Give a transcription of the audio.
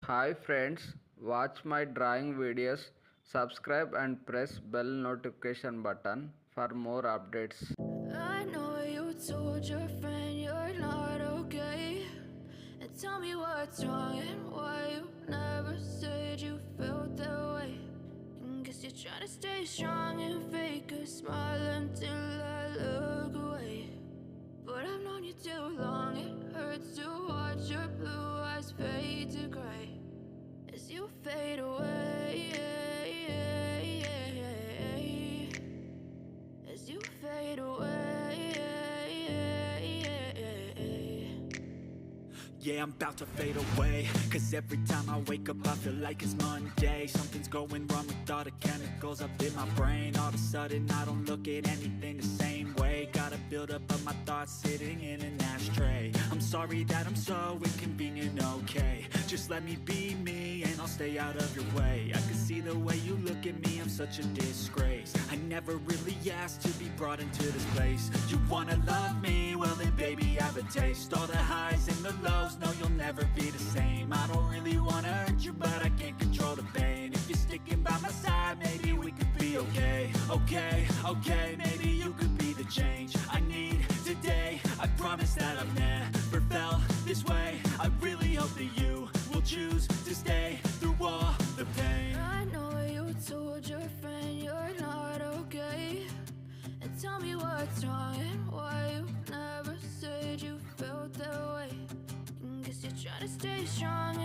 Hi friends, watch my drawing videos, subscribe and press bell notification button for more updates. I know you told your friend you're not okay. And tell me what's wrong and why you never said you felt that way. And guess you're trying to stay strong and fake a smile until I look away. But I've known you too long, it hurts to watch your blue eyes fade to gray as you fade away. As you fade away. Yeah, I'm about to fade away, cause every time I wake up I feel like it's Monday. Something's going wrong with all the chemicals up in my brain. All of a sudden I don't look at anything the same way. Gotta build up of my thoughts sitting in an ashtray. I'm sorry that I'm so inconvenient, okay. Just let me be me and I'll stay out of your way. I can see the way you look at me, I'm such a disgrace. I never really asked to be brought into this place. You wanna love me? Well then baby have a taste. All the highs and the lows, no you'll never be the same. I don't really wanna hurt you but I can't control the pain. If you're sticking by my side, maybe we could be okay. Okay, maybe you could be the change I need today. I promise that I've never felt this way. I really hope that you will choose to stay through all the pain. I know you told your friend you're not okay. And tell me what's wrong and why you never said you felt that way. And guess you're trying to stay strong